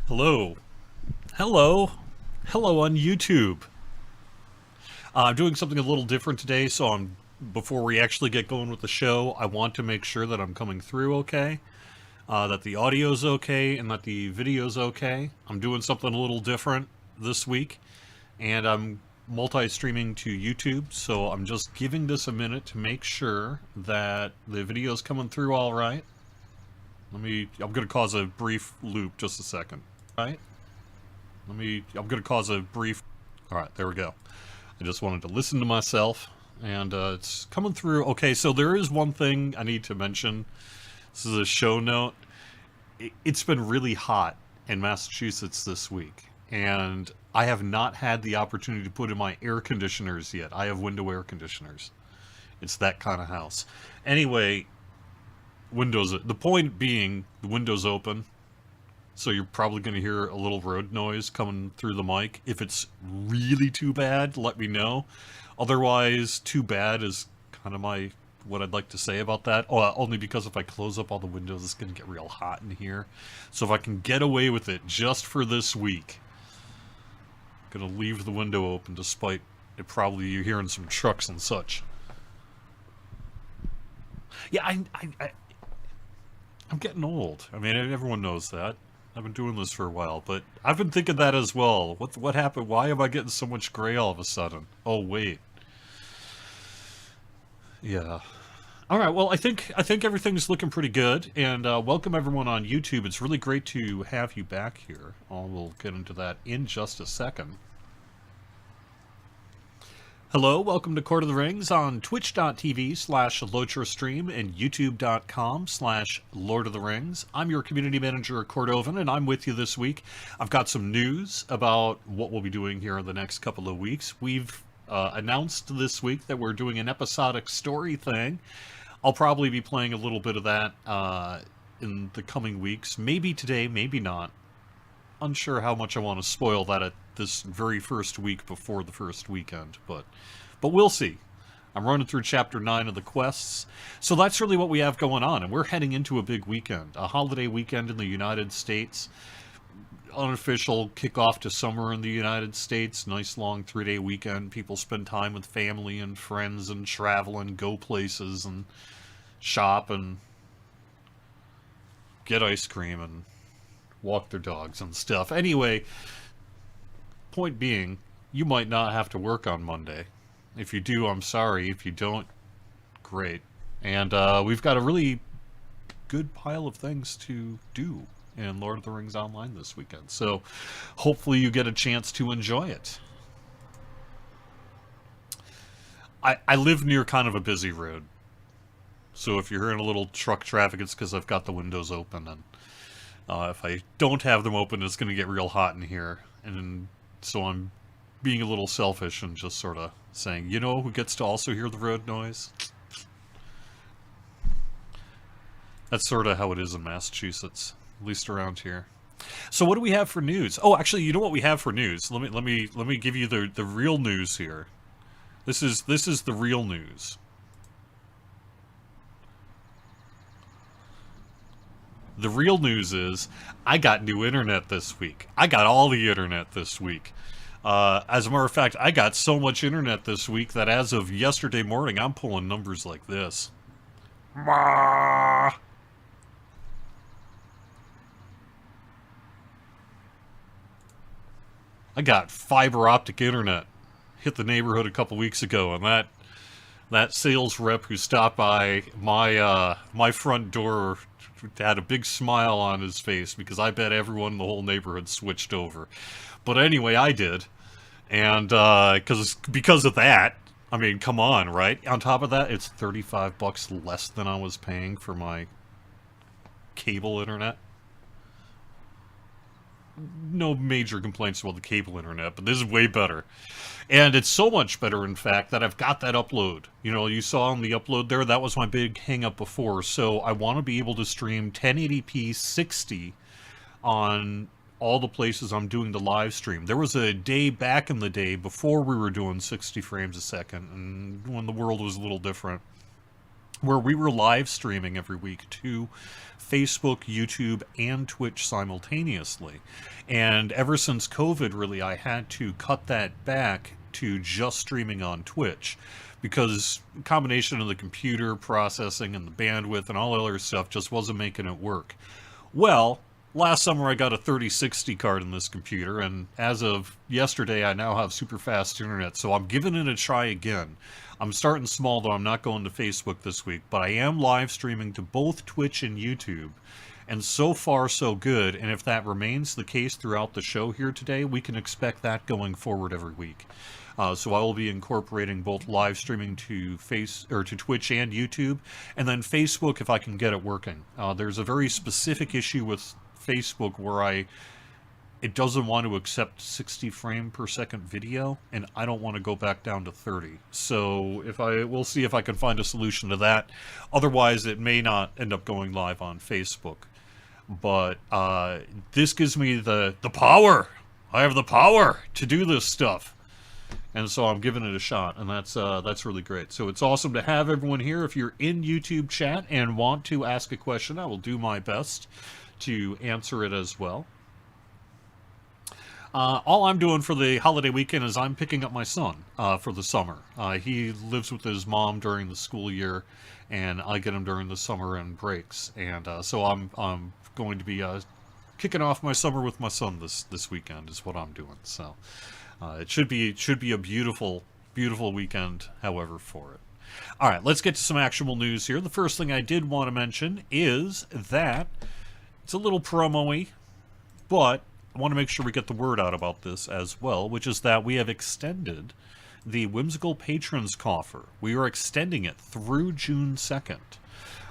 Hello. Hello. Hello on YouTube. I'm doing something a little different today, so before we actually get going with the show, I want to make sure that I'm coming through okay, that the audio's okay, and that the video's okay. I'm doing something a little different this week, and I'm multi-streaming to YouTube, so I'm just giving this a minute to make sure that the video's coming through all right. I'm going to cause a brief loop, just a second. Right? I'm going to cause a brief. All right, there we go. I just wanted to listen to myself, and it's coming through. Okay, so there is one thing I need to mention. This is a show note. It's been really hot in Massachusetts this week, and I have not had the opportunity to put in my air conditioners yet. I have window air conditioners. It's that kind of house. Anyway, windows. The point being, the window's open. So you're probably going to hear a little road noise coming through the mic. If it's really too bad, let me know. Otherwise, too bad is kind of what I'd like to say about that. Oh, only because if I close up all the windows, it's going to get real hot in here. So if I can get away with it just for this week, I'm going to leave the window open despite it probably you hearing some trucks and such. Yeah, I'm getting old. I mean, everyone knows that. I've been doing this for a while, but I've been thinking that as well. What happened? Why am I getting so much gray all of a sudden? Oh wait. Yeah. All right. Well, I think everything's looking pretty good, and welcome everyone on YouTube. It's really great to have you back here. We'll get into that in just a second. Hello, welcome to Court of the Rings on twitch.tv/LotraStream and youtube.com/Lord of the Rings. I'm your community manager, Cordovan, and I'm with you this week. I've got some news about what we'll be doing here in the next couple of weeks. We've announced this week that we're doing an episodic story thing. I'll probably be playing a little bit of that in the coming weeks. Maybe today, maybe not. Unsure how much I want to spoil that at this very first week before the first weekend, but we'll see. I'm running through chapter 9 of the quests, so that's really what we have going on, and we're heading into a big weekend, a holiday weekend in the United States, unofficial kickoff to summer in the United States, nice long 3-day weekend. People spend time with family and friends and travel and go places and shop and get ice cream and walk their dogs and stuff. Anyway, point being, you might not have to work on Monday. If you do, I'm sorry. If you don't, great. And we've got a really good pile of things to do in Lord of the Rings Online this weekend. So hopefully you get a chance to enjoy it. I live near kind of a busy road. So if you're hearing a little truck traffic, it's because I've got the windows open, and if I don't have them open, it's going to get real hot in here. And so I'm being a little selfish and just sort of saying, you know who gets to also hear the road noise? That's sort of how it is in Massachusetts, at least around here. So what do we have for news? Oh, actually, you know what we have for news? Let me give you the real news here. This is the real news. The real news is I got new internet this week. I got all the internet this week. As a matter of fact, I got so much internet this week that as of yesterday morning, I'm pulling numbers like this. I got fiber optic internet. Hit the neighborhood a couple weeks ago, and that sales rep who stopped by my front door had a big smile on his face because I bet everyone in the whole neighborhood switched over. But anyway, I did, and because of that, I mean, come on, right? On top of that, it's $35 less than I was paying for my cable internet. No major complaints about the cable internet, but this is way better. And it's so much better, in fact, that I've got that upload. You know, you saw on the upload there, that was my big hang-up before. So I want to be able to stream 1080p 60 on all the places I'm doing the live stream. There was a day back in the day before we were doing 60 frames a second, and when the world was a little different. where we were live streaming every week to Facebook, YouTube, and Twitch simultaneously. And ever since COVID, really, I had to cut that back to just streaming on Twitch because a combination of the computer processing and the bandwidth and all the other stuff just wasn't making it work. Well, last summer I got a 3060 card in this computer, and as of yesterday I now have super fast internet, so I'm giving it a try again. I'm starting small though, I'm not going to Facebook this week, but I am live streaming to both Twitch and YouTube. And so far so good, and if that remains the case throughout the show here today, we can expect that going forward every week. So I will be incorporating both live streaming to to Twitch and YouTube, and then Facebook if I can get it working. There's a very specific issue with Facebook where it doesn't want to accept 60 frame per second video, and I don't want to go back down to 30. So we'll see if I can find a solution to that. Otherwise, it may not end up going live on Facebook. But this gives me the power. I have the power to do this stuff. And so I'm giving it a shot, and that's really great. So it's awesome to have everyone here. If you're in YouTube chat and want to ask a question, I will do my best to answer it as well. All I'm doing for the holiday weekend is I'm picking up my son for the summer. He lives with his mom during the school year, and I get him during the summer and breaks. And so I'm going to be kicking off my summer with my son this weekend is what I'm doing. So it should be a beautiful weekend, however, for it. All right, let's get to some actual news here. The first thing I did want to mention is that it's a little promo-y, but I want to make sure we get the word out about this as well, which is that we have extended the Whimsical Patrons Coffer. We are extending it through June 2nd.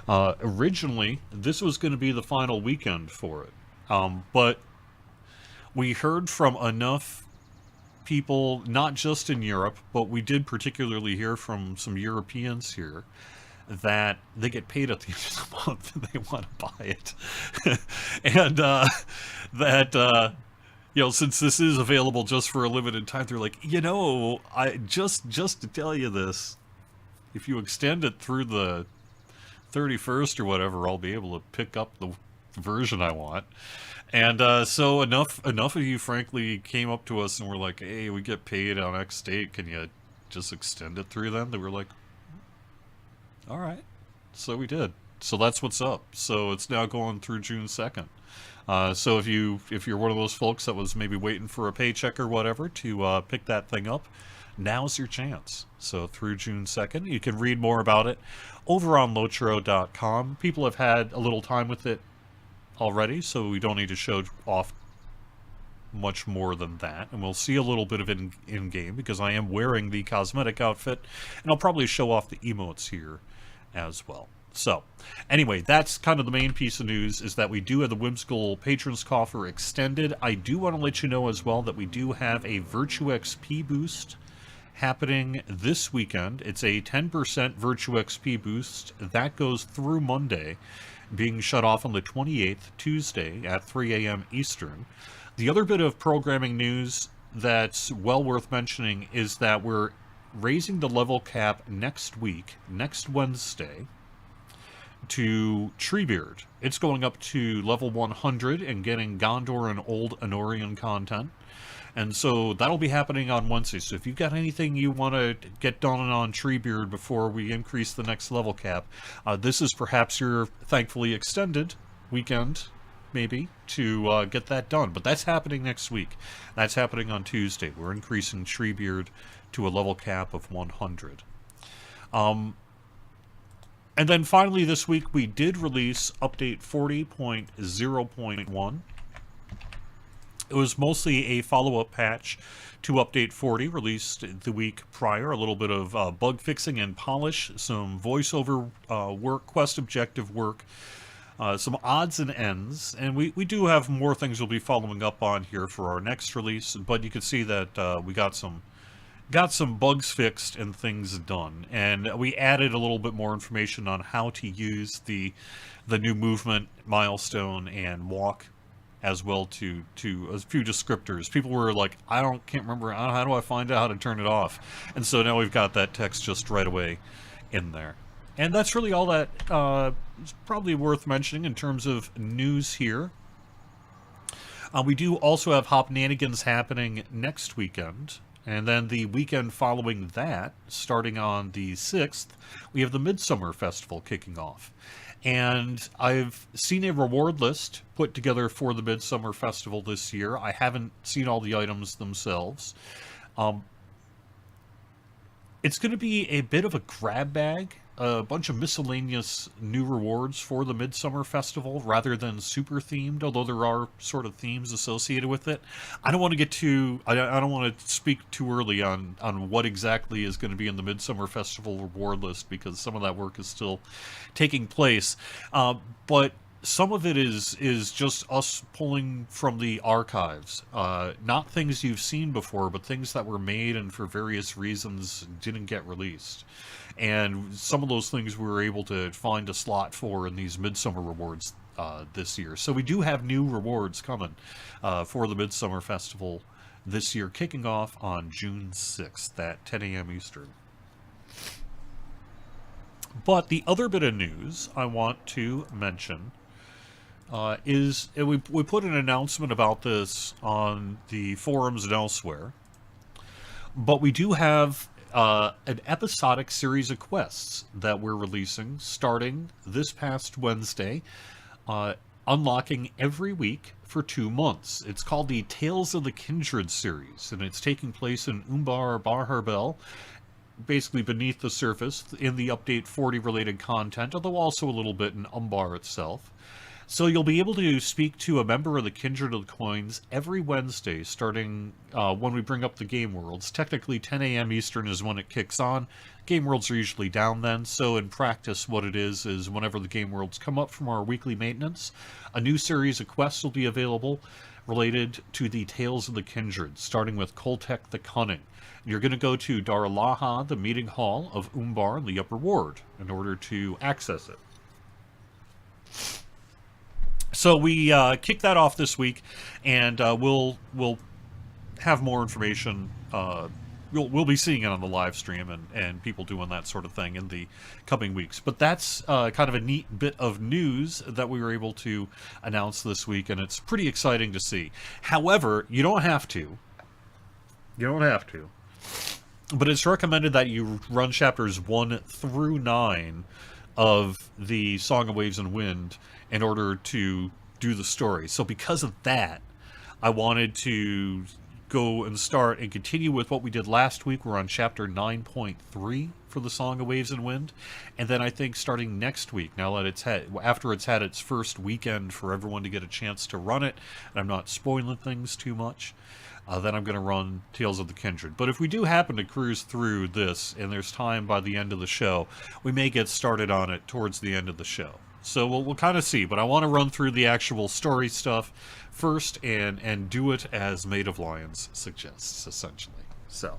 Originally, this was going to be the final weekend for it, but we heard from enough people, not just in Europe, but we did particularly hear from some Europeans here, that they get paid at the end of the month and they want to buy it. And since this is available just for a limited time, they're like, I just to tell you this, if you extend it through the 31st or whatever, I'll be able to pick up the version I want. And so enough of you, frankly, came up to us and were like, hey, we get paid on X date. Can you just extend it through then? They were like, all right. So we did. So that's what's up. So it's now going through June 2nd. So if you're one of those folks that was maybe waiting for a paycheck or whatever to pick that thing up, now's your chance. So through June 2nd, you can read more about it over on Lotro.com. People have had a little time with it already, so we don't need to show off much more than that. And we'll see a little bit of it in-game because I am wearing the cosmetic outfit, and I'll probably show off the emotes here as well. So, anyway, that's kind of the main piece of news, is that we do have the Whimsical Patrons Coffer extended. I do want to let you know as well that we do have a Virtue XP boost happening this weekend. It's a 10% Virtue XP boost. That goes through Monday, being shut off on the 28th, Tuesday, at 3 a.m. Eastern. The other bit of programming news that's well worth mentioning is that we're raising the level cap next week, next Wednesday, to Treebeard. It's going up to level 100 and getting Gondor and Old Anorian content. And so that'll be happening on Wednesday. So if you've got anything you want to get done on Treebeard before we increase the next level cap, this is perhaps your thankfully extended weekend, maybe, to get that done. But that's happening next week. That's happening on Tuesday. We're increasing Treebeard to a level cap of 100. And then finally this week we did release update 40.0.1. It was mostly a follow-up patch to update 40, released the week prior. A little bit of bug fixing and polish, some voiceover work, quest objective work, some odds and ends. And we do have more things we'll be following up on here for our next release, but you can see that we got some bugs fixed and things done. And we added a little bit more information on how to use the new movement, milestone, and walk as well to a few descriptors. People were like, can't remember, how do I find out how to turn it off? And so now we've got that text just right away in there. And that's really all that is probably worth mentioning in terms of news here. We do also have Hopnanigans happening next weekend. And then the weekend following that, starting on the 6th, we have the Midsummer Festival kicking off. And I've seen a reward list put together for the Midsummer Festival this year. I haven't seen all the items themselves. Um, it's going to be a bit of a grab bag, a bunch of miscellaneous new rewards for the Midsummer Festival rather than super themed, although there are sort of themes associated with it. I don't want to get too, I don't want to speak too early on what exactly is going to be in the Midsummer Festival reward list because some of that work is still taking place. But some of it is just us pulling from the archives, not things you've seen before, but things that were made and for various reasons didn't get released. And some of those things we were able to find a slot for in these Midsummer rewards this year. So we do have new rewards coming for the Midsummer Festival this year, kicking off on June 6th at 10 a.m. Eastern. But the other bit of news I want to mention is we put an announcement about this on the forums and elsewhere, but we do have an episodic series of quests that we're releasing starting this past Wednesday, unlocking every week for 2 months. It's called the Tales of the Kindred series, and it's taking place in Umbar Baharbel, basically beneath the surface in the Update 40 related content, although also a little bit in Umbar itself. So you'll be able to speak to a member of the Kindred of the Coins every Wednesday, starting when we bring up the Game Worlds. Technically, 10 a.m. Eastern is when it kicks on. Game Worlds are usually down then, so in practice what it is whenever the Game Worlds come up from our weekly maintenance, a new series of quests will be available related to the Tales of the Kindred, starting with Koltek the Cunning. You're going to go to Darlaha, the meeting hall of Umbar in the Upper Ward, in order to access it. So we kicked that off this week, and we'll have more information. We'll be seeing it on the live stream and people doing that sort of thing in the coming weeks. But that's kind of a neat bit of news that we were able to announce this week, and it's pretty exciting to see. However, you don't have to. You don't have to. But it's recommended that you run chapters 1 through 9 of the Song of Waves and Wind in order to do the story. So because of that, I wanted to go and start and continue with what we did last week. We're on chapter 9.3 for the Song of Waves and Wind. And then I think starting next week, now that after it's had its first weekend for everyone to get a chance to run it, and I'm not spoiling things too much, then I'm going to run Tales of the Kindred. But if we do happen to cruise through this and there's time by the end of the show, we may get started on it towards the end of the show. So we'll kind of see, but I want to run through the actual story stuff first and do it as Maid of Lions suggests, essentially. So,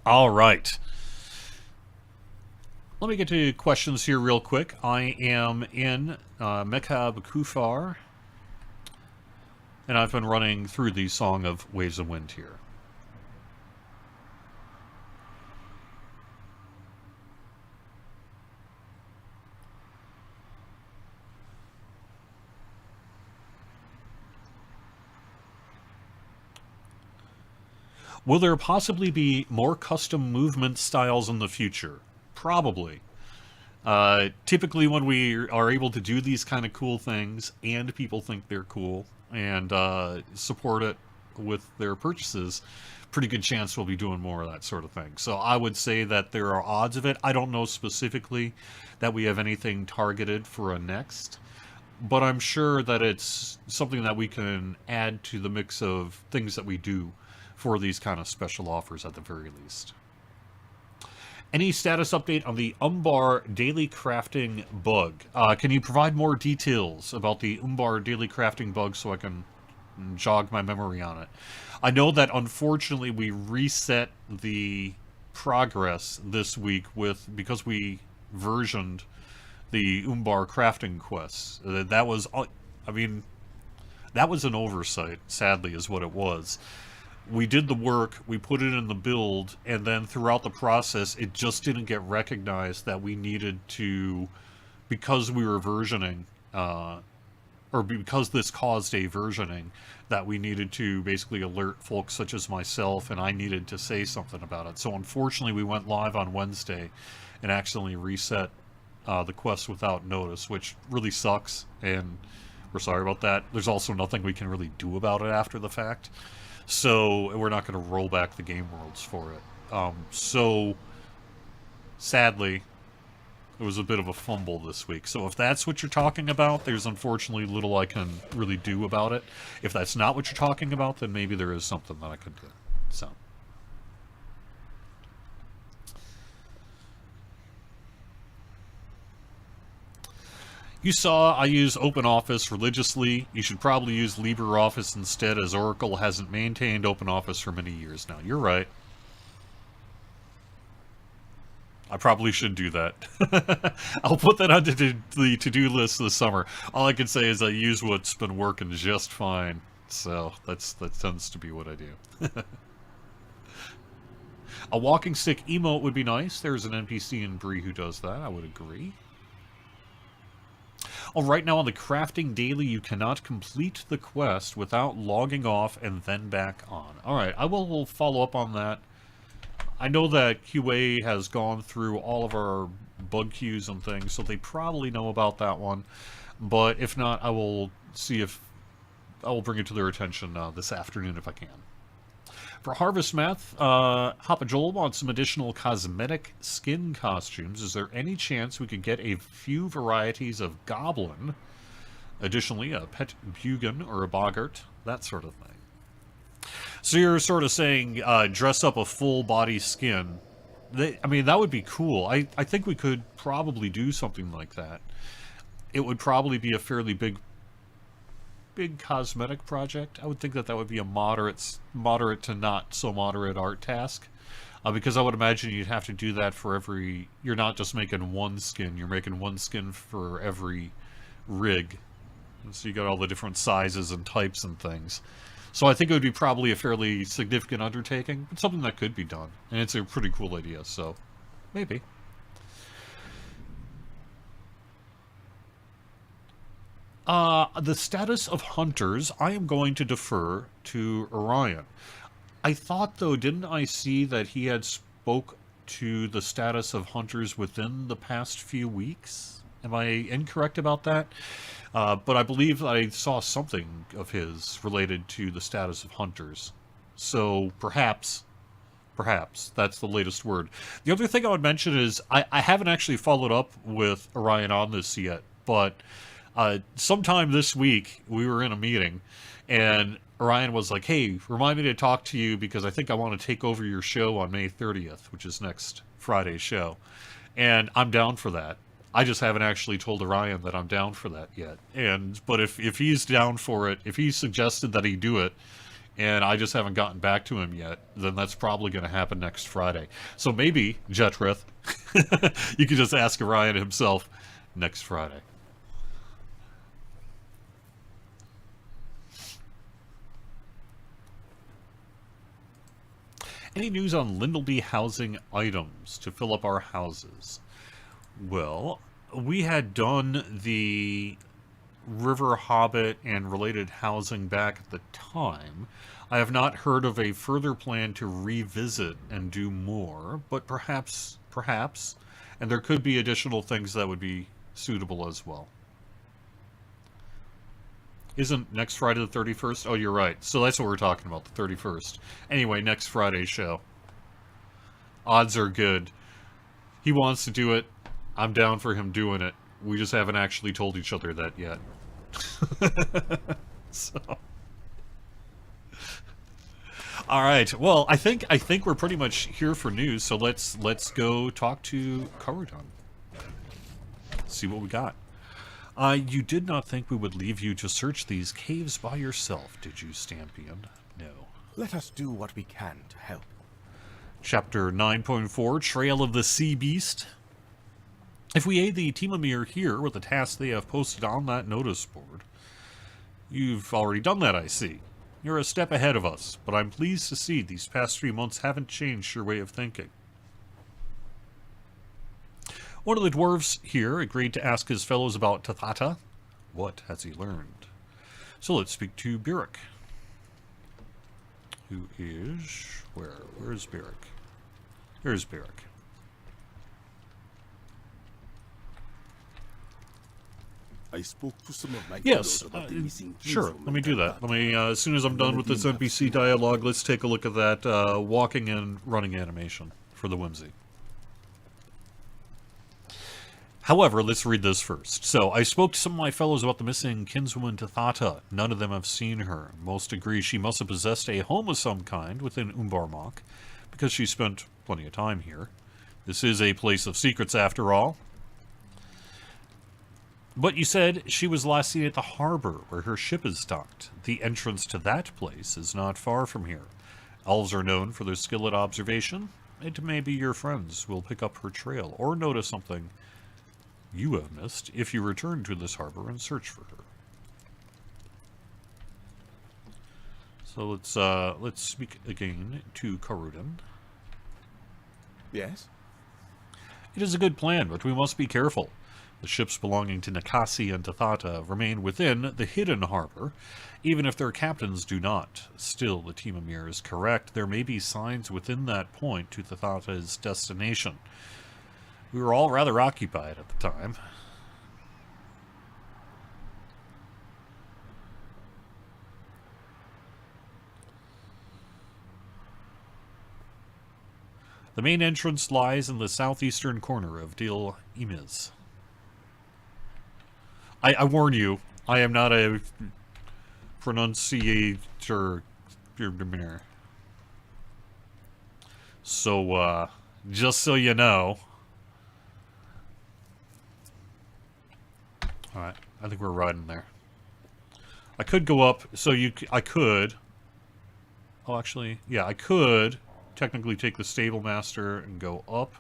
all right. Let me get to questions here real quick. I am in Mekab Kufar, and I've been running through the Song of Waves and Wind here. Will there possibly be more custom movement styles in the future? Probably. Typically when we are able to do these kind of cool things and people think they're cool and support it with their purchases, pretty good chance we'll be doing more of that sort of thing. So I would say that there are odds of it. I don't know specifically that we have anything targeted for a next, but I'm sure that it's something that we can add to the mix of things that we do for these kind of special offers at the very least. Any status update on the Umbar daily crafting bug? Can you provide more details about the Umbar daily crafting bug so I can jog my memory on it? I know that unfortunately we reset the progress this week because we versioned the Umbar crafting quests. That was an oversight, sadly, is what it was. we did the work, we put it in the build, and then throughout the process, it just didn't get recognized that we needed to, because we were versioning, or because this caused a versioning, that we needed to basically alert folks such as myself, and I needed to say something about it. So unfortunately, we went live on Wednesday and accidentally reset the quest without notice, which really sucks, and we're sorry about that. There's also nothing we can really do about it after the fact. So we're not going to roll back the game worlds for it. So sadly, it was a bit of a fumble this week. So if that's what you're talking about, there's unfortunately little I can really do about it. If that's not what you're talking about, then maybe there is something that I could do. So. You saw I use OpenOffice religiously. You should probably use LibreOffice instead, as Oracle hasn't maintained OpenOffice for many years now. You're right. I probably should do that. I'll put that onto the to-do list this summer. All I can say is I use what's been working just fine. So that tends to be what I do. A walking stick emote would be nice. There's an NPC in Bree who does that. I would agree. Oh, right now on the crafting daily, you cannot complete the quest without logging off and then back on. Alright, I will follow up on that. I know that QA has gone through all of our bug queues and things, so they probably know about that one. But if not, I will see if I will bring it to their attention this afternoon if I can. For Harvest Math, Hoppa Joel wants some additional cosmetic skin costumes. Is there any chance we could get a few varieties of Goblin? Additionally, a Pet Bugan or a Boggart, that sort of thing. So you're sort of saying dress up a full body skin. I mean, that would be cool. I think we could probably do something like that. It would probably be a fairly big cosmetic project. I would think that would be a moderate to not so moderate art task. Because I would imagine you'd have to do that for every... You're not just making one skin, you're making one skin for every rig. So you got all the different sizes and types and things. So I think it would be probably a fairly significant undertaking, but something that could be done. And it's a pretty cool idea, so maybe. The status of hunters, I am going to defer to Orion. I thought, though, didn't I see that he had spoke to the status of hunters within the past few weeks? Am I incorrect about that? But I believe I saw something of his related to the status of hunters. So perhaps that's the latest word. The other thing I would mention is I haven't actually followed up with Orion on this yet, but sometime this week we were in a meeting and Orion was like, hey, remind me to talk to you because I think I want to take over your show on May 30th, which is next Friday's show. And I'm down for that. I just haven't actually told Orion that I'm down for that yet. But if he's down for it, if he suggested that he do it, and I just haven't gotten back to him yet, then that's probably going to happen next Friday. So maybe, Jetrith, you could just ask Orion himself next Friday. Any news on Lindleby housing items to fill up our houses? Well, we had done the River Hobbit and related housing back at the time. I have not heard of a further plan to revisit and do more, but perhaps, and there could be additional things that would be suitable as well. Isn't next Friday the 31st? Oh, you're right. So that's what we're talking about, the 31st. Anyway, next Friday's show. Odds are good. He wants to do it. I'm down for him doing it. We just haven't actually told each other that yet. So. All right. Well, I think we're pretty much here for news. So let's go talk to Corridon. See what we got. You did not think we would leave you to search these caves by yourself, did you, Stampion? No. Let us do what we can to help. Chapter 9.4, Trail of the Sea Beast. If we aid the Timamir here with the task they have posted on that notice board... You've already done that, I see. You're a step ahead of us, but I'm pleased to see these past 3 months haven't changed your way of thinking. One of the dwarves here agreed to ask his fellows about Tathata. What has he learned? So let's speak to Birik. Who is... Where is Birik? Here's Birik. I spoke to some of my Yes, fellows about the missing sure. kinswoman Let me do that. Tathata. Let me, as soon as I'm done with this NPC dialogue, let's take a look at that walking and running animation for the whimsy. However, let's read this first. So, I spoke to some of my fellows about the missing kinswoman Tathata. None of them have seen her. Most agree she must have possessed a home of some kind within Umbarmok, because she spent plenty of time here. This is a place of secrets, after all. But you said she was last seen at the harbor, where her ship is docked. The entrance to that place is not far from here. Elves are known for their skill at observation. It may be your friends will pick up her trail, or notice something you have missed if you return to this harbor and search for her. So let's speak again to Karudin. Yes? It is a good plan, but we must be careful. The ships belonging to Nikasi and Tathata remain within the hidden harbor, even if their captains do not. Still, the Team Amir is correct. There may be signs within that point to Tathata's destination. We were all rather occupied at the time. The main entrance lies in the southeastern corner of Dil Imiz. I warn you, I am not a pronunciator. So, just so you know. Alright, I think we're riding there. I could go up, so I could... Oh, actually, yeah, I could technically take the Stable Master and go up.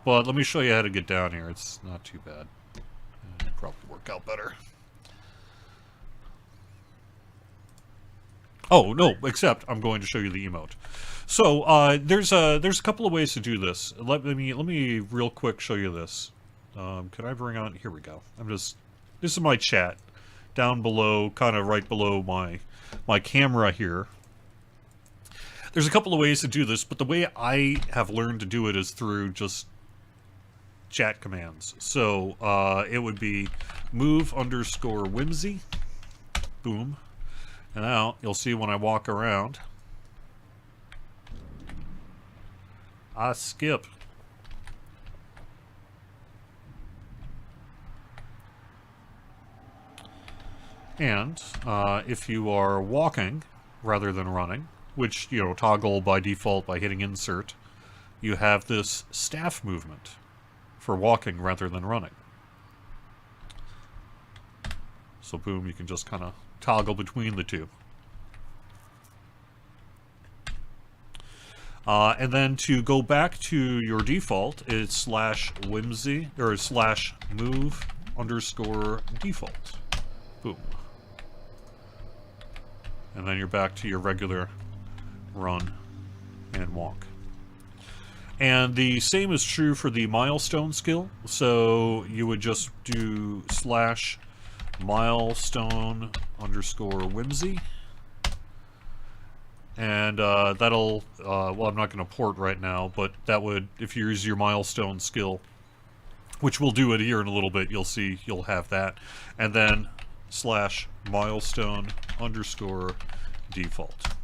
But let me show you how to get down here. It's not too bad. It'll probably work out better. Oh, no, except I'm going to show you the emote. So, there's a couple of ways to do this. Let me real quick show you this. Could I bring on... Here we go. This is my chat. Down below, kind of right below my camera here. There's a couple of ways to do this, but the way I have learned to do it is through just chat commands. So, it would be move_whimsy. Boom. And now, you'll see when I walk around, I skip. And if you are walking rather than running, which, you know, toggle by default by hitting insert, you have this staff movement for walking rather than running. So boom, you can just kind of toggle between the two. And then to go back to your default, it's /whimsy, or /move_default. Boom. And then you're back to your regular run and walk. And the same is true for the milestone skill. So you would just do /milestone_whimsy. And that'll, well, I'm not going to port right now, but that would, if you use your milestone skill, which we'll do it here in a little bit, you'll see you'll have that. And then /milestone_default.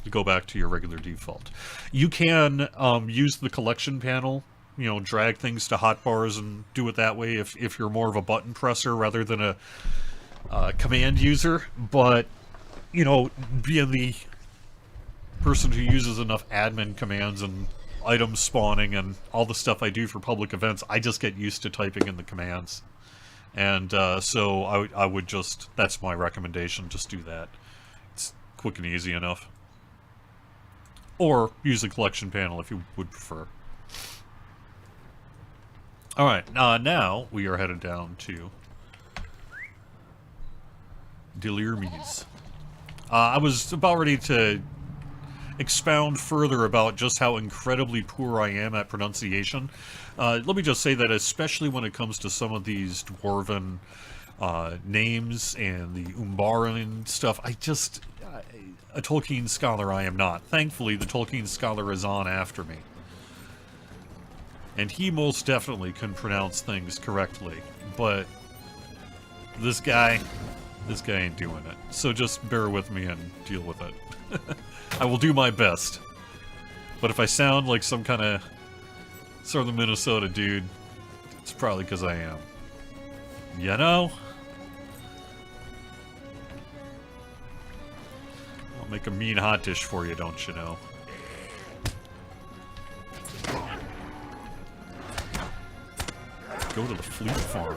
To go back to your regular default. You can use the collection panel, you know, drag things to hotbars and do it that way if you're more of a button presser rather than a command user. But, you know, being the person who uses enough admin commands and item spawning and all the stuff I do for public events, I just get used to typing in the commands. And so I would just, that's my recommendation, just do that. It's quick and easy enough. Or use the collection panel if you would prefer. Alright, now we are headed down to Delirmes. I was about ready to expound further about just how incredibly poor I am at pronunciation. Let me just say that especially when it comes to some of these dwarven names and the Umbaran stuff, a Tolkien scholar I am not. Thankfully, the Tolkien scholar is on after me. And he most definitely can pronounce things correctly. But this guy ain't doing it. So just bear with me and deal with it. I will do my best. But if I sound like some kind of Southern Minnesota dude, it's probably because I am. You know? I'll make a mean hot dish for you, don't you know? Go to the Fleet Farm.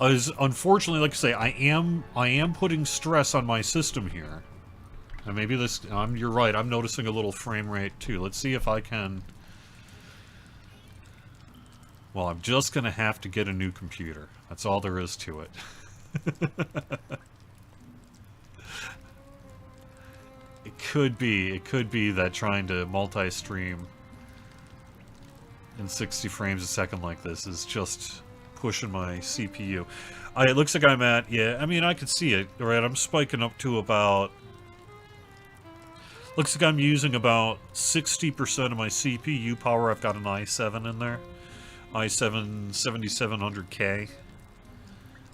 As unfortunately, like I say, I am putting stress on my system here. And maybe this, you're right, I'm noticing a little frame rate too. Let's see if I can... Well, I'm just gonna have to get a new computer. That's all there is to it. It could be that trying to multi-stream in 60 frames a second like this is just pushing my CPU. It looks like I'm at, yeah, I mean, I could see it, right? I'm spiking up to about, looks like I'm using about 60% of my CPU power. I've got an i7 in there. i7 7700K.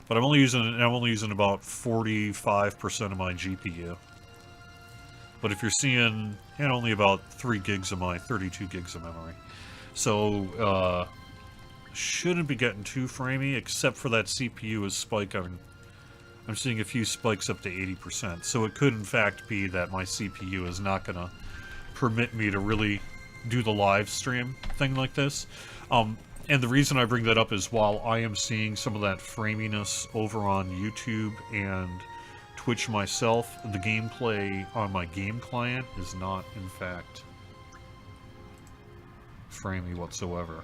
But I'm only using about 45% of my GPU. But if you're seeing, and only about 3 gigs of my 32 gigs of memory. So, shouldn't be getting too framey, except for that CPU is spiking. I'm seeing a few spikes up to 80%. So it could, in fact, be that my CPU is not going to permit me to really do the live stream thing like this. And the reason I bring that up is while I am seeing some of that framiness over on YouTube and Twitch myself, the gameplay on my game client is not, in fact, framey whatsoever.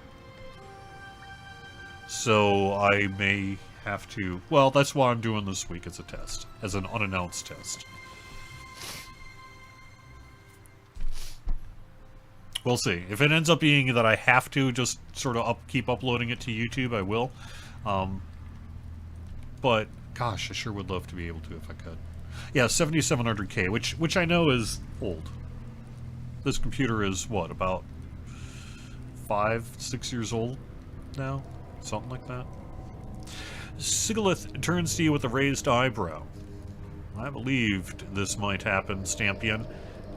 So I may have to... Well, that's why I'm doing this week as a test. As an unannounced test. We'll see. If it ends up being that I have to just sort of keep uploading it to YouTube, I will. But, gosh, I sure would love to be able to if I could. Yeah, 7700K, which I know is old. This computer is, what, about 5-6 years old now? Something like that. Sigilith turns to you with a raised eyebrow. I believed this might happen, Stampion.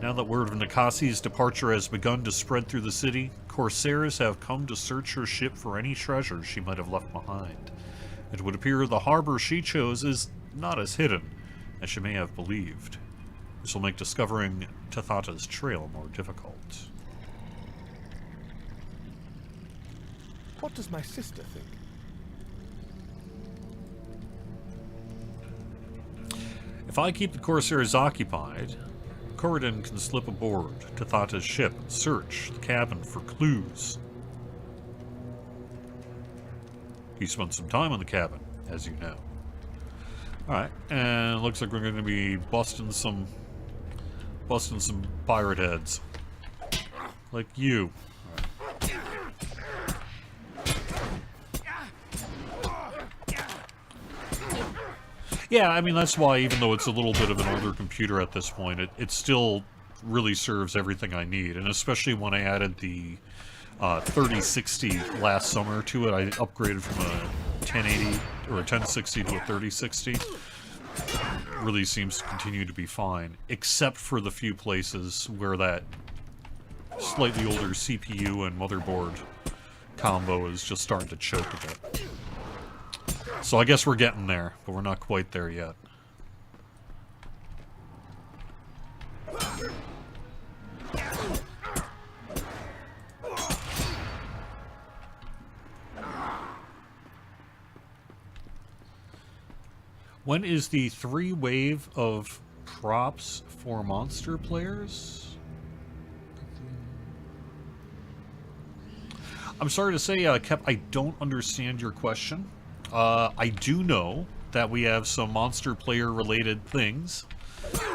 Now that word of Nikasi's departure has begun to spread through the city, corsairs have come to search her ship for any treasure she might have left behind. It would appear the harbor she chose is not as hidden as she may have believed. This will make discovering Tathata's trail more difficult. What does my sister think? If I keep the corsairs occupied, Corridon can slip aboard Tathata's ship and search the cabin for clues. He spent some time in the cabin, as you know. Alright, and it looks like we're going to be busting some pirate heads. Like you. Yeah, I mean, that's why, even though it's a little bit of an older computer at this point, it still really serves everything I need. And especially when I added the 3060 last summer to it, I upgraded from a 1080 or a 1060 to a 3060. Really seems to continue to be fine, except for the few places where that slightly older CPU and motherboard combo is just starting to choke a bit. So I guess we're getting there, but we're not quite there yet. When is the 3 wave of props for monster players? I'm sorry to say, Kep, I don't understand your question. I do know that we have some monster player related things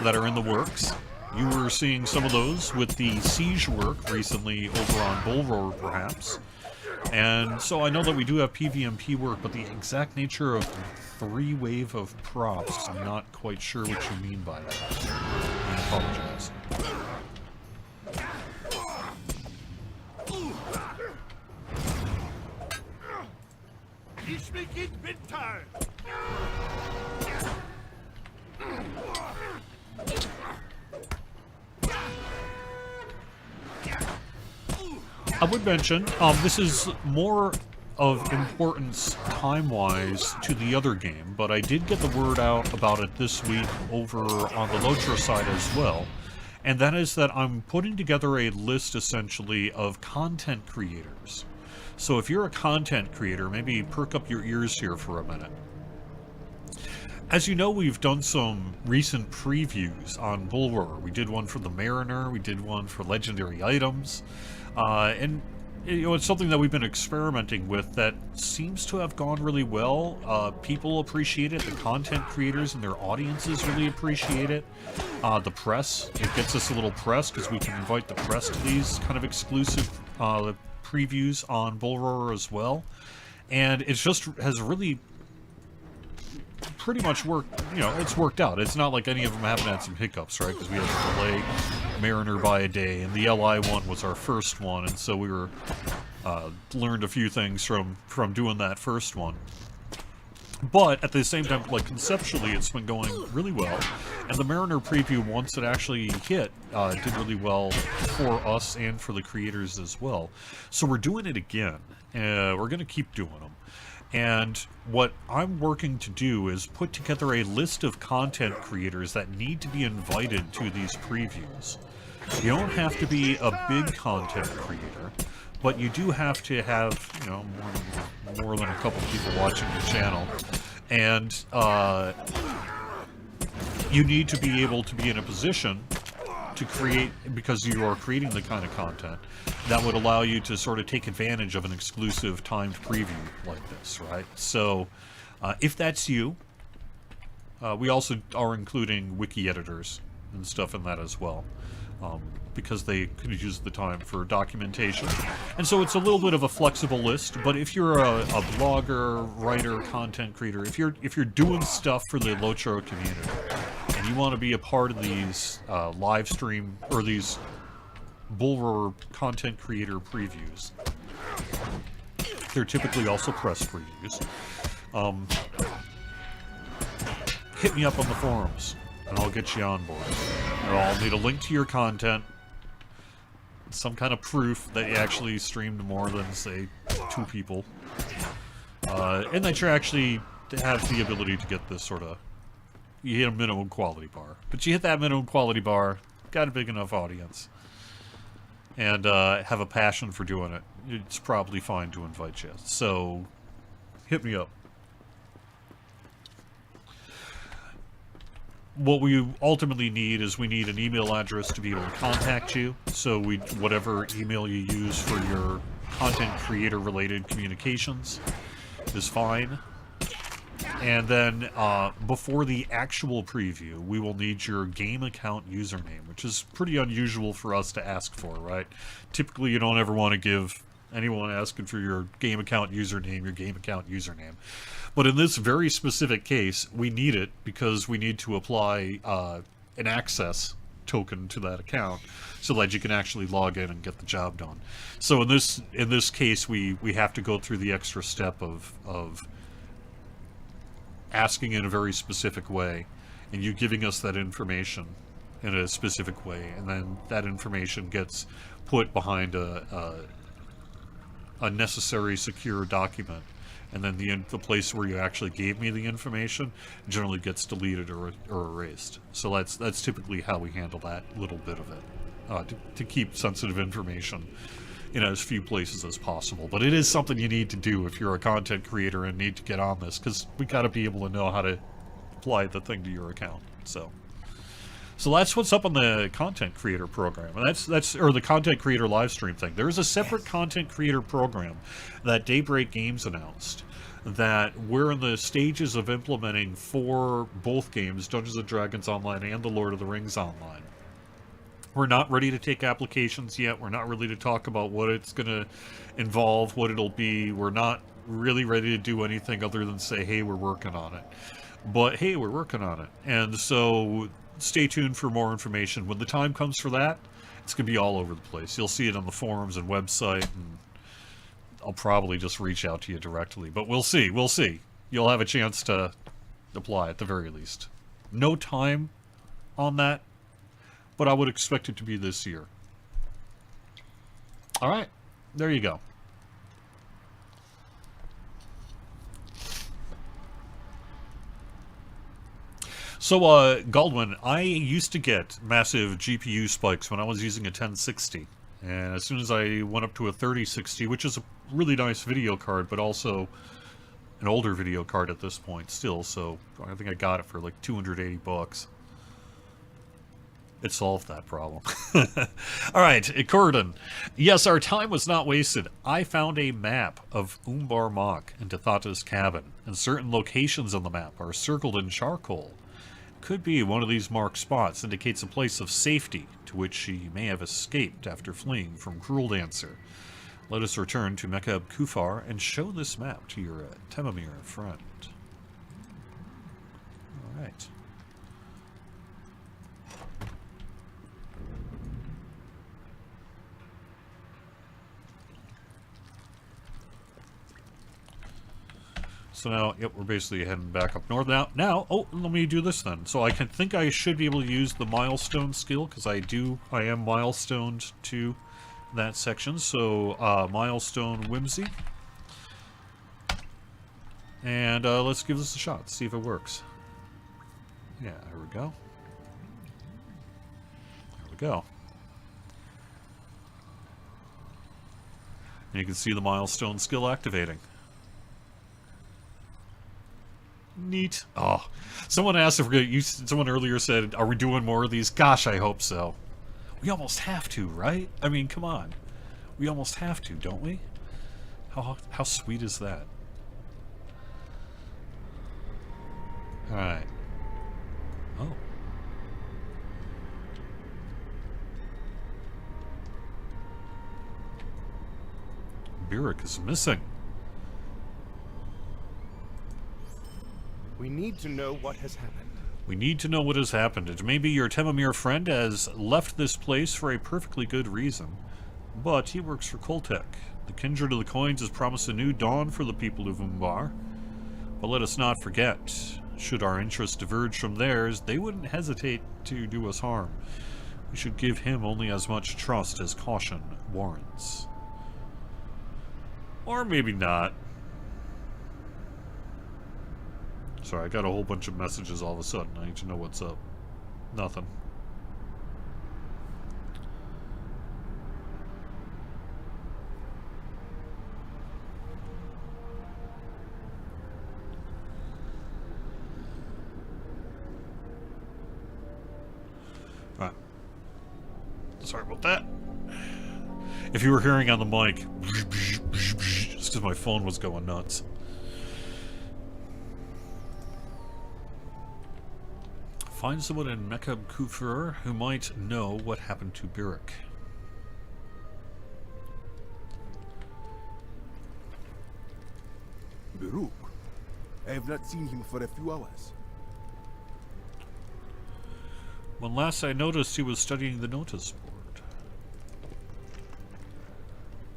that are in the works. You were seeing some of those with the Siege work recently over on Bullroar, perhaps. And so I know that we do have PvMP work, but the exact nature of 3 wave of props, I'm not quite sure what you mean by that. I apologize. Ich begin Winter. I would mention, this is more of importance time-wise to the other game, but I did get the word out about it this week over on the Lotro side as well, and that is that I'm putting together a list, essentially, of content creators. So if you're a content creator, maybe perk up your ears here for a minute. As you know, we've done some recent previews on Bullroar. We did one for the Mariner, we did one for Legendary Items, and you know, it's something that we've been experimenting with that seems to have gone really well. People appreciate it, the content creators and their audiences really appreciate it. The press, it gets us a little press because we can invite the press to these kind of exclusive previews on Bullroar as well. And it just has really pretty much worked, you know, it's worked out. It's not like any of them haven't had some hiccups, right? Because we had to delay Mariner by a day, and the LI one was our first one, and so we were learned a few things from doing that first one. But at the same time, like conceptually, it's been going really well, and the Mariner preview, once it actually hit, did really well for us and for the creators as well. So we're doing it again. We're going to keep doing them. And what I'm working to do is put together a list of content creators that need to be invited to these previews. You don't have to be a big content creator, but you do have to have, you know, more than a couple people watching your channel. And you need to be able to be in a position to create, because you are creating the kind of content that would allow you to sort of take advantage of an exclusive timed preview like this, right? So if that's you, we also are including wiki editors and stuff in that as well, because they could use the time for documentation. And so it's a little bit of a flexible list, but if you're a blogger, writer, content creator, if you're doing stuff for the Lotro community, and you want to be a part of these live stream, or these Bullroar content creator previews, they're typically also press previews, hit me up on the forums, and I'll get you on board. I'll need a link to your content, some kind of proof that you actually streamed more than, say, 2 people, and that you're actually have the ability to get this sort of, you hit a minimum quality bar. But you hit that minimum quality bar, got a big enough audience, and have a passion for doing it, it's probably fine to invite you. So, hit me up. What we ultimately need is we need an email address to be able to contact you. So whatever email you use for your content creator related communications is fine. And then before the actual preview, we will need your game account username, which is pretty unusual for us to ask for, right? Typically, you don't ever want to give anyone asking for your game account username. But in this very specific case, we need it because we need to apply an access token to that account so that you can actually log in and get the job done. So in this case, we have to go through the extra step of asking in a very specific way, and you giving us that information in a specific way, and then that information gets put behind a necessary secure document, and then the place where you actually gave me the information generally gets deleted or erased. So that's typically how we handle that little bit of it, to keep sensitive information in as few places as possible. But it is something you need to do if you're a content creator and need to get on this, because we got to be able to know how to apply the thing to your account. So that's what's up on the content creator program, and that's or the content creator live stream thing. There's a separate content creator program that Daybreak Games announced that we're in the stages of implementing for both games, Dungeons and Dragons Online and The Lord of the Rings Online. We're not ready to take applications yet. We're not ready to talk about what it's going to involve, what it'll be. We're not really ready to do anything other than say, hey, we're working on it. But hey, we're working on it. And so stay tuned for more information. When the time comes for that, it's going to be all over the place. You'll see it on the forums and website, and I'll probably just reach out to you directly. But we'll see. We'll see. You'll have a chance to apply at the very least. No time on that, but I would expect it to be this year. All right. There you go. So, Galdwin, I used to get massive GPU spikes when I was using a 1060. And as soon as I went up to a 3060, which is a really nice video card, but also an older video card at this point still, so I think I got it for like 280 bucks. It solved that problem. All right, Corridon. Yes, our time was not wasted. I found a map of Umbar Mach and Tathata's cabin, and certain locations on the map are circled in charcoal. Could be one of these marked spots indicates a place of safety to which she may have escaped after fleeing from Cruel Dancer. Let us return to Mekab Kufar and show this map to your Temamir friend. All right. So now, yep, we're basically heading back up north. Now, oh, let me do this then. So I think I should be able to use the milestone skill, because I am milestoned to that section. So, milestone whimsy. And let's give this a shot, see if it works. Yeah, there we go. There we go. And you can see the milestone skill activating. Neat. Oh, someone asked if someone earlier said, "Are we doing more of these?" Gosh, I hope so. We almost have to, right? I mean, come on. We almost have to, don't we? How sweet is that? All right. Oh. Birik is missing. We need to know what has happened. We need to know what has happened. It may be your Temamir friend has left this place for a perfectly good reason, but he works for Koltek. The Kindred of the Coins has promised a new dawn for the people of Umbar. But let us not forget, should our interests diverge from theirs, they wouldn't hesitate to do us harm. We should give him only as much trust as caution warrants. Or maybe not. Sorry, I got a whole bunch of messages all of a sudden. I need to know what's up. Nothing. Alright. Sorry about that. If you were hearing on the mic, just because my phone was going nuts. Find someone in Mekab Kufur who might know what happened to Birik. Biruk? I have not seen him for a few hours. When last I noticed, he was studying the notice board.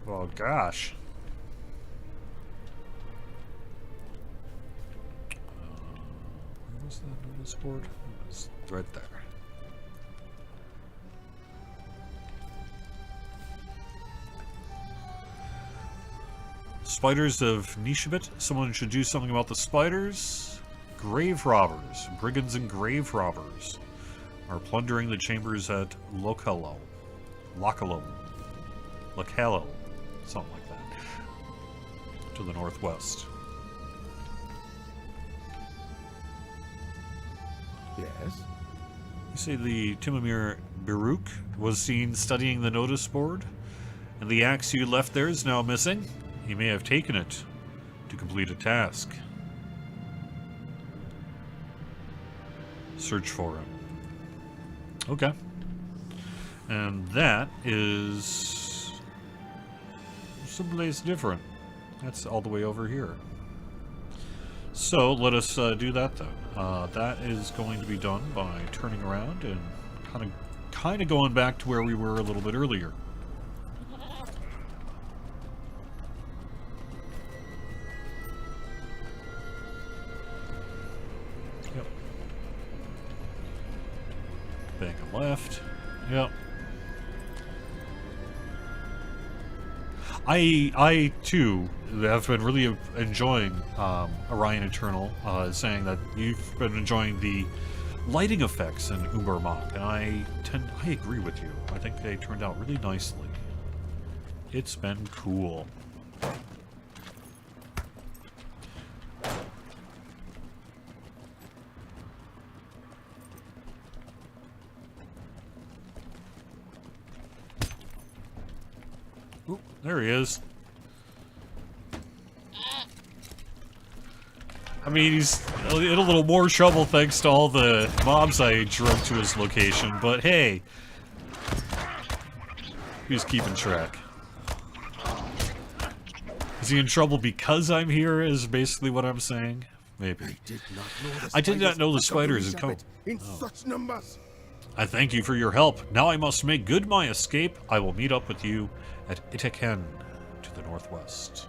Oh gosh. Where was that notice board? It's right there. Spiders of Nishabit. Someone should do something about the spiders. Grave robbers. Brigands and grave robbers are plundering the chambers at Lokalo. Something like that. To the northwest. Yes? You say the Timomir Baruch was seen studying the notice board, and the axe you left there is now missing. He may have taken it to complete a task. Search for him. Okay. And that is someplace different. That's all the way over here. So let us do that then. That is going to be done by turning around and kind of going back to where we were a little bit earlier. Yep. Bang and left. Yep. I too have been really enjoying Orion Eternal, saying that you've been enjoying the lighting effects in Ubermark, and I agree with you. I think they turned out really nicely. It's been cool. Oop, there he is. I mean, he's in a little more trouble thanks to all the mobs I drove to his location, but hey, he's keeping track. Is he in trouble because I'm here, is basically what I'm saying? Maybe. I did not know the spiders had come. In such numbers. I thank you for your help. Now I must make good my escape. I will meet up with you at Iteken to the northwest.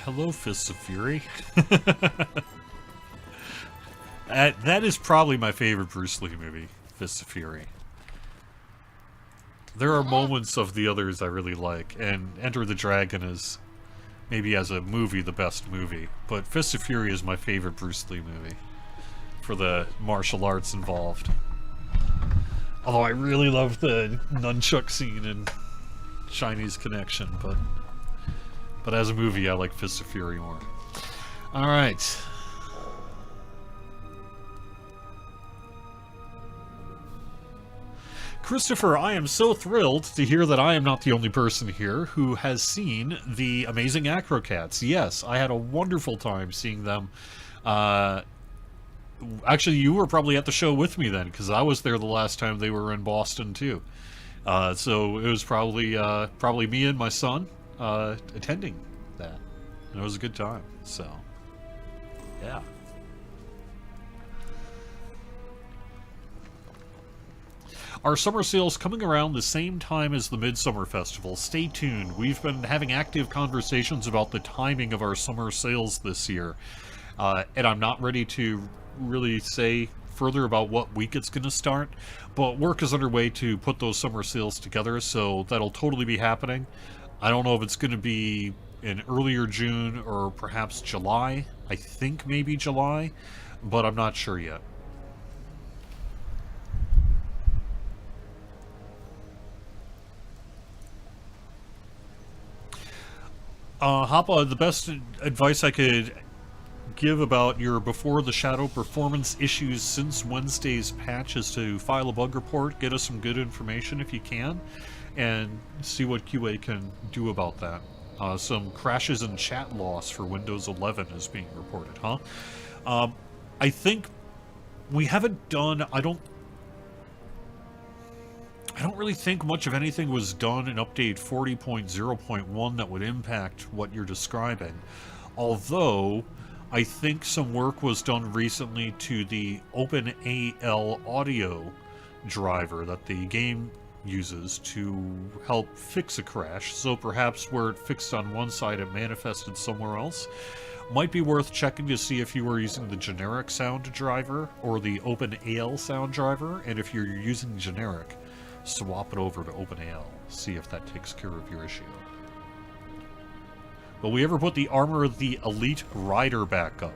Hello, Fists of Fury. That is probably my favorite Bruce Lee movie, Fists of Fury. There are moments of the others I really like, and Enter the Dragon is, maybe as a movie, the best movie. But Fists of Fury is my favorite Bruce Lee movie, for the martial arts involved. Although I really love the nunchuck scene in Chinese Connection, but as a movie, I like Fists of Fury more. Alright. Christopher, I am so thrilled to hear that I am not the only person here who has seen the amazing Acrocats. Yes, I had a wonderful time seeing them. Actually, you were probably at the show with me then, because I was there the last time they were in Boston, too. So it was probably me and my son attending that. And it was a good time, so yeah. Our summer sales coming around the same time as the Midsummer Festival. Stay tuned. We've been having active conversations about the timing of our summer sales this year. And I'm not ready to really say further about what week it's going to start, but work is underway to put those summer sales together, so that'll totally be happening. I don't know if it's going to be in earlier June or perhaps July. I think maybe July, but I'm not sure yet. Hoppa, the best advice I could give about your Before the Shadow performance issues since Wednesday's patch is to file a bug report, get us some good information if you can, and see what QA can do about that. Some crashes and chat loss for Windows 11 is being reported, huh? I think we haven't done, I don't really think much of anything was done in update 40.0.1 that would impact what you're describing. Although, I think some work was done recently to the OpenAL audio driver that the game uses to help fix a crash, so perhaps where it fixed on one side it manifested somewhere else. Might be worth checking to see if you were using the generic sound driver or the OpenAL sound driver, and if you're using generic, swap it over to OpenAL, see if that takes care of your issue. Will we ever put the armor of the Elite Rider back up?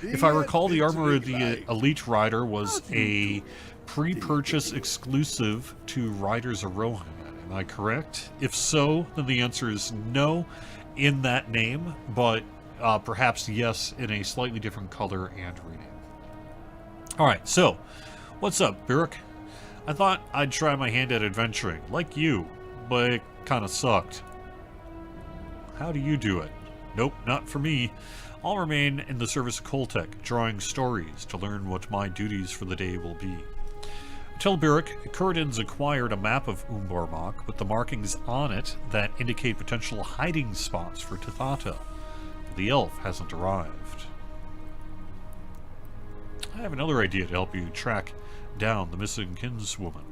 If I recall, the armor of the Elite Rider was a pre-purchase exclusive to Riders Arohan. Am I correct? If so, then the answer is no in that name, but perhaps yes in a slightly different color and reading. Alright, so, what's up, Birik? I thought I'd try my hand at adventuring, like you, but it kinda sucked. How do you do it? Nope, not for me. I'll remain in the service of Koltek, drawing stories to learn what my duties for the day will be. Until Birik, Kuradin's acquired a map of Umbarmak with the markings on it that indicate potential hiding spots for Tathata. The elf hasn't arrived. I have another idea to help you track down the missing kinswoman.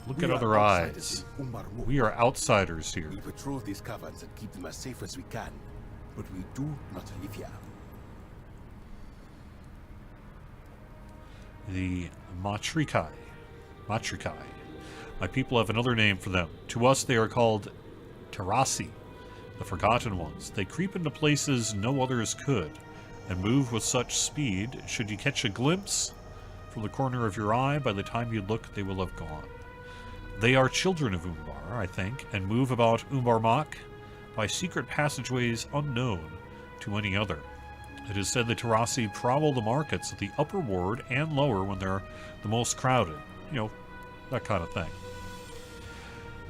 Look at other eyes. We are outsiders here. We patrol these caverns and keep them as safe as we can, but we do not live here. The Matrikai. Matrikai. My people have another name for them. To us they are called Terasi, the Forgotten Ones. They creep into places no others could, and move with such speed, should you catch a glimpse from the corner of your eye, by the time you look they will have gone. They are children of Umbar, I think, and move about Umbarmak by secret passageways unknown to any other. It is said the Terasi prowl the markets at the upper ward and lower when they're the most crowded. You know, that kind of thing.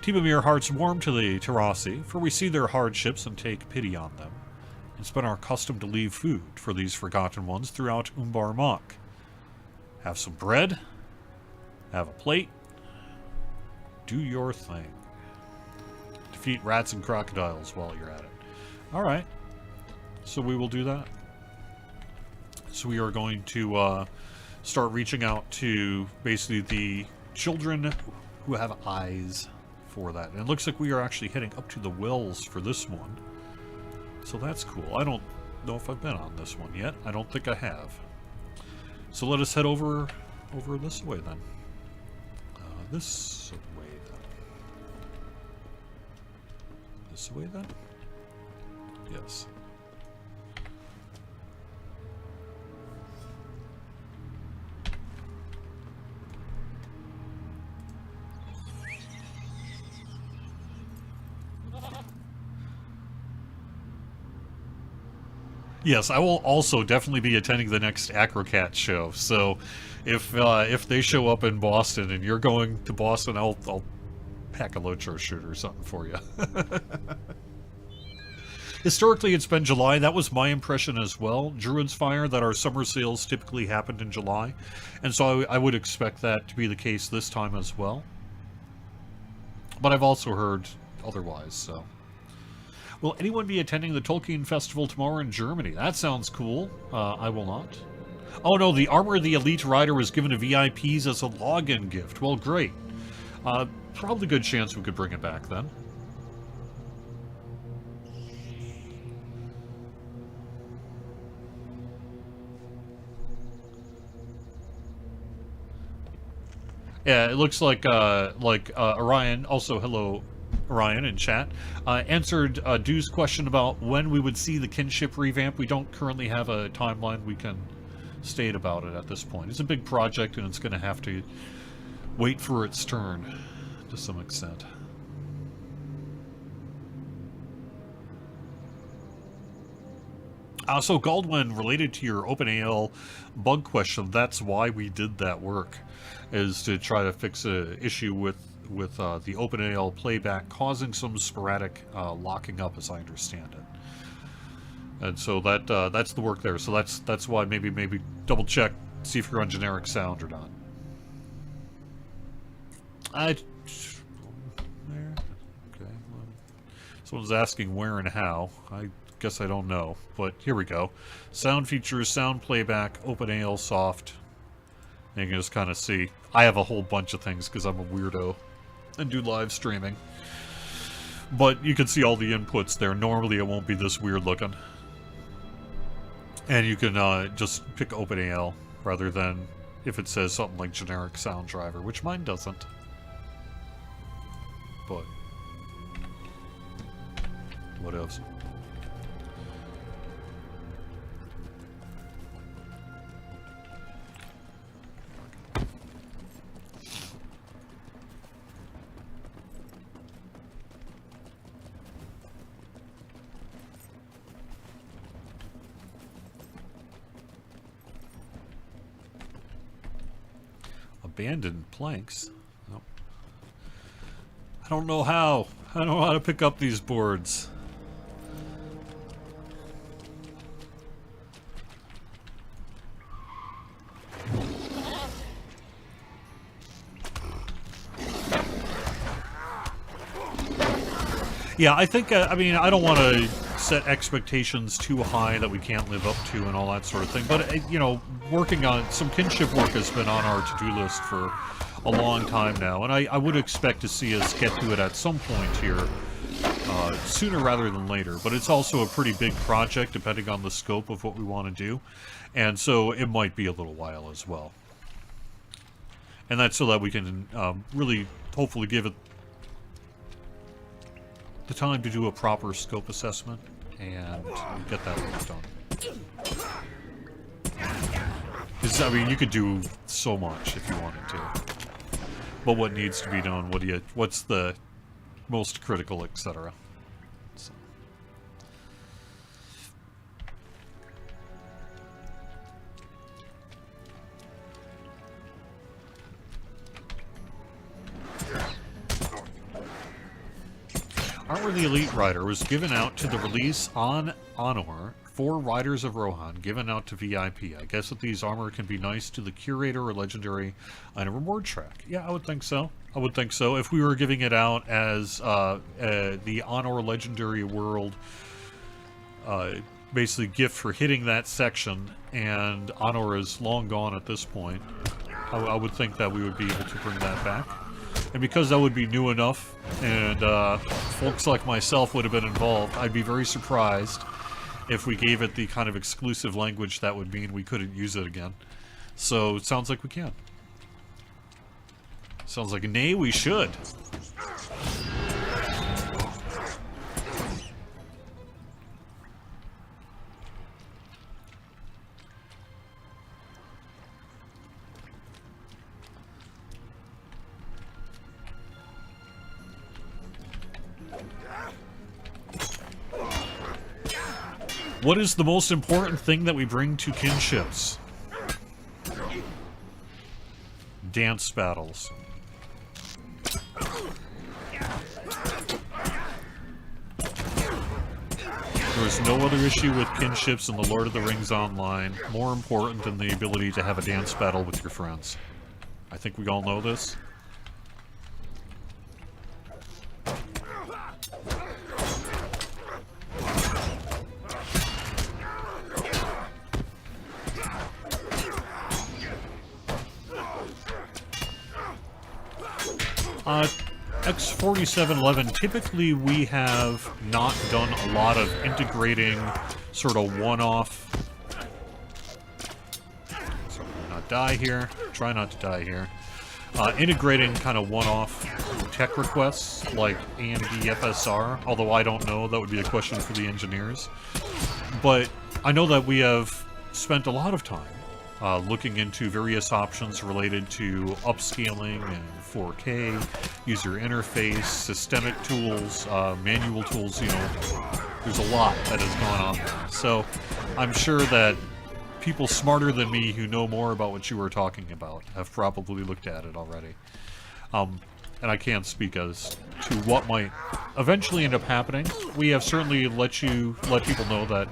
Timomir hearts warm to the Terasi, for we see their hardships and take pity on them. It's been our custom to leave food for these forgotten ones throughout Umbarmak. Have some bread, have a plate, do your thing. Defeat rats and crocodiles while you're at it. Alright. So we will do that. So we are going to start reaching out to basically the children who have eyes for that. And it looks like we are actually heading up to the wells for this one. So that's cool. I don't know if I've been on this one yet. I don't think I have. So let us head over this way then. This way then. This way then? Yes. Yes, I will also definitely be attending the next Acrocat show. So, if they show up in Boston and you're going to Boston, I'll pack a Locho shirt or something for you. Historically, it's been July. That was my impression as well. Druid's Fire, that our summer sales typically happened in July, and so I would expect that to be the case this time as well. But I've also heard otherwise. So. Will anyone be attending the Tolkien Festival tomorrow in Germany? That sounds cool. I will not. Oh no, the armor of the Elite Rider was given to VIPs as a login gift. Well, great. Probably a good chance we could bring it back then. Yeah, it looks like Orion, also hello Orion in chat, answered Dew's question about when we would see the kinship revamp. We don't currently have a timeline we can state about it at this point. It's a big project and it's going to have to wait for its turn to some extent. So Goldwyn, related to your OpenAL bug question, that's why we did that work, is to try to fix an issue with the OpenAL playback causing some sporadic locking up, as I understand it. And so that's the work there. So that's why maybe double check, see if you're on generic sound or not. There. Okay. Someone's asking where and how. I guess I don't know. But here we go. Sound features, sound playback, OpenAL soft. And you can just kind of see. I have a whole bunch of things because I'm a weirdo and do live streaming. But you can see all the inputs there. Normally it won't be this weird looking. And you can just pick OpenAL rather than if it says something like generic sound driver, which mine doesn't. But what else? Abandoned planks. Oh. I don't know how. I don't know how to pick up these boards. Yeah, I think, I mean, I don't want to set expectations too high that we can't live up to and all that sort of thing. But, you know, working on some kinship work has been on our to-do list for a long time now. And I would expect to see us get to it at some point here, sooner rather than later. But it's also a pretty big project depending on the scope of what we want to do. And so it might be a little while as well. And that's so that we can really, hopefully, give it the time to do a proper scope assessment and get that work done. Because, I mean, you could do so much if you wanted to. But what needs to be done, what's the most critical, etc. So. Armor the Elite Rider was given out to the release on Honor for Riders of Rohan, given out to VIP. I guess that these armor can be nice to the Curator or Legendary on a reward track. Yeah, I would think so. I would think so. If we were giving it out as the Honor Legendary World basically gift for hitting that section, and Honor is long gone at this point, I would think that we would be able to bring that back. And because that would be new enough, and folks like myself would have been involved, I'd be very surprised if we gave it the kind of exclusive language that would mean we couldn't use it again. So, it sounds like we can. Sounds like, nay, we should. What is the most important thing that we bring to kinships? Dance battles. There is no other issue with kinships in the Lord of the Rings Online more important than the ability to have a dance battle with your friends. I think we all know this. X4711, typically we have not done a lot of integrating sort of one-off... Sorry, not die here. Try not to die here. Integrating kind of one-off tech requests like AMD FSR, although I don't know, that would be a question for the engineers. But I know that we have spent a lot of time looking into various options related to upscaling and 4K, user interface, systemic tools, manual tools, you know, there's a lot that has gone on there. So I'm sure that people smarter than me who know more about what you were talking about have probably looked at it already. And I can't speak as to what might eventually end up happening. We have certainly let people know that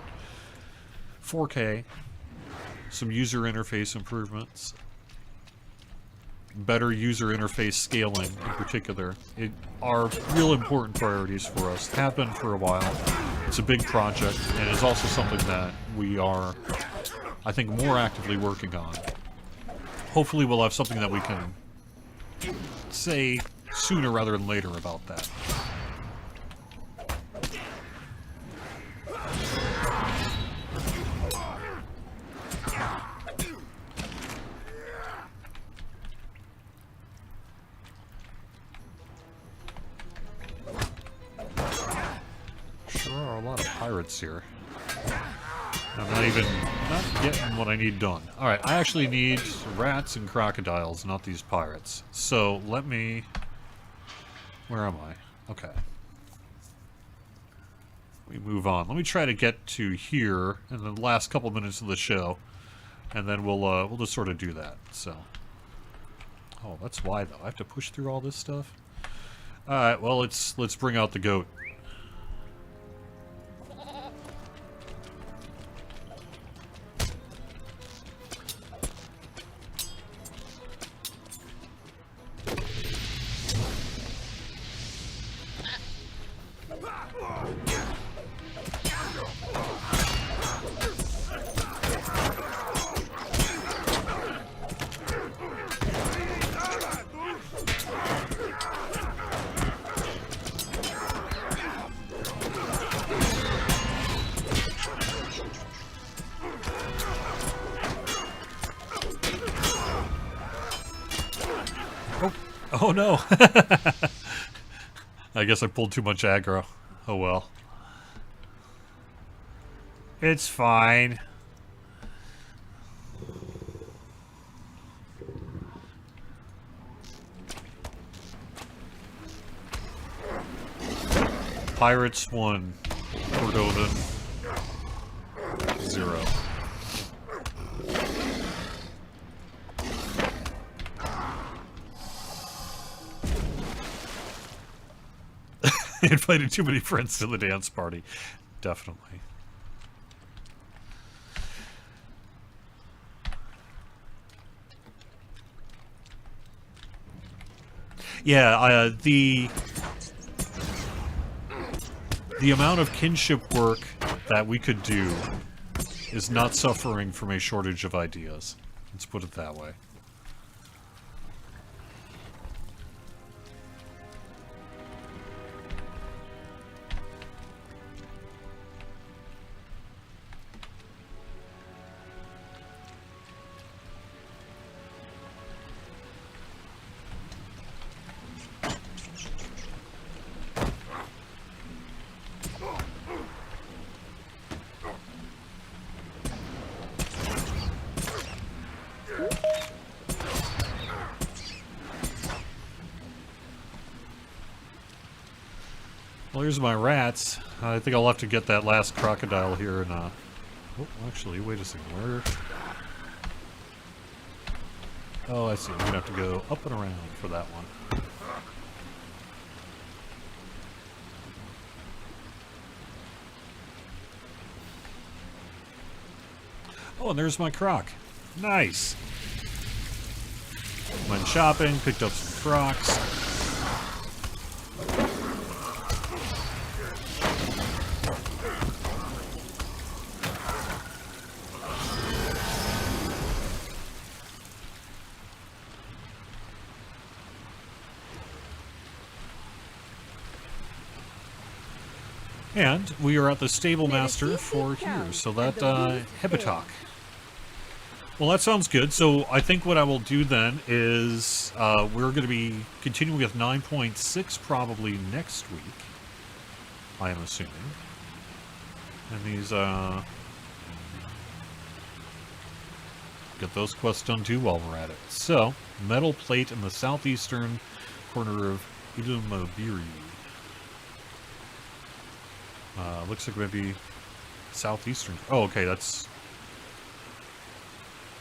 4K, some user interface improvements, better user interface scaling in particular, are real important priorities for us. Have been for a while. It's a big project, and it's also something that we are, I think, more actively working on. Hopefully we'll have something that we can say sooner rather than later about that. Sure are a lot of pirates here. I'm not getting what I need done. Alright, I actually need rats and crocodiles, not these pirates. So, let me... Where am I? Okay. We move on. Let me try to get to here in the last couple minutes of the show. And then we'll just sort of do that, so... Oh, that's why, though. I have to push through all this stuff? Alright, well, let's bring out the goat. Oh no! I guess I pulled too much aggro. Oh well. It's fine. Pirates 1. Cordova 0. Invited too many friends to the dance party. Definitely. Yeah, the amount of kinship work that we could do is not suffering from a shortage of ideas. Let's put it that way. Well, here's my rats. I think I'll have to get that last crocodile here in, oh, actually, wait a second, where? Oh, I see. I'm gonna have to go up and around for that one. Oh, and there's my croc. Nice! Went shopping, picked up some crocs. And we are at the stable master for here, so that, Hebitok. Well, that sounds good. So I think what I will do then is we're going to be continuing with 9.6 probably next week, I am assuming. And these, get those quests done too while we're at it. So, metal plate in the southeastern corner of Ilumabiri. Looks like maybe southeastern. Oh, okay, that's...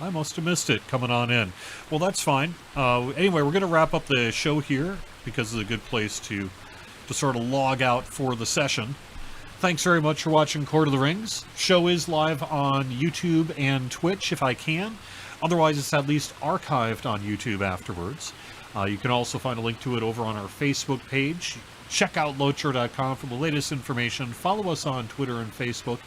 I must have missed it coming on in. Well, that's fine. Anyway, we're going to wrap up the show here because it's a good place to sort of log out for the session. Thanks very much for watching Court of the Rings. Show is live on YouTube and Twitch if I can. Otherwise, it's at least archived on YouTube afterwards. You can also find a link to it over on our Facebook page. Check out Lotra.com for the latest information. Follow us on Twitter and Facebook.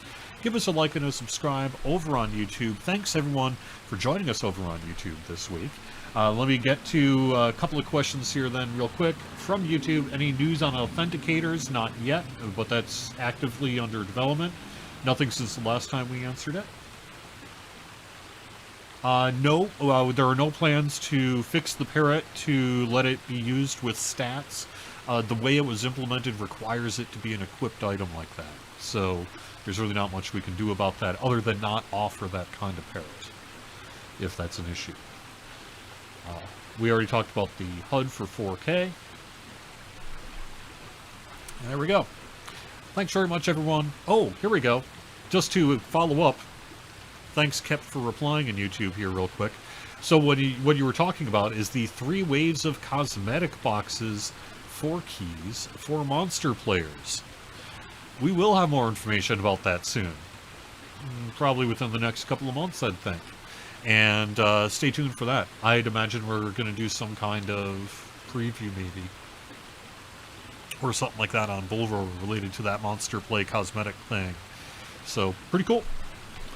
Give us a like and a subscribe over on YouTube. Thanks, everyone, for joining us over on YouTube this week. Let me get to a couple of questions here then real quick. From YouTube, any news on authenticators? Not yet, but that's actively under development. Nothing since the last time we answered it. No, there are no plans to fix the parrot to let it be used with stats. The way it was implemented requires it to be an equipped item like that. So there's really not much we can do about that other than not offer that kind of parrot, if that's an issue. We already talked about the HUD for 4K. And there we go. Thanks very much, everyone. Oh, here we go. Just to follow up, thanks, Kep, for replying in YouTube here real quick. So what you were talking about is the 3 waves of cosmetic boxes for keys for monster players. We will have more information about that soon. Probably within the next couple of months, I'd think. And stay tuned for that. I'd imagine we're going to do some kind of preview, maybe. Or something like that on Bulver related to that monster play cosmetic thing. So, pretty cool.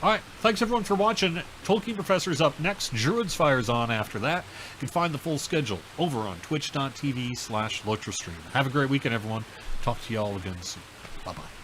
Alright, thanks everyone for watching. Tolkien Professor's up next. Druid's Fire's on after that. You can find the full schedule over on twitch.tv/LotraStream. Have a great weekend, everyone. Talk to you all again soon. Bye-bye.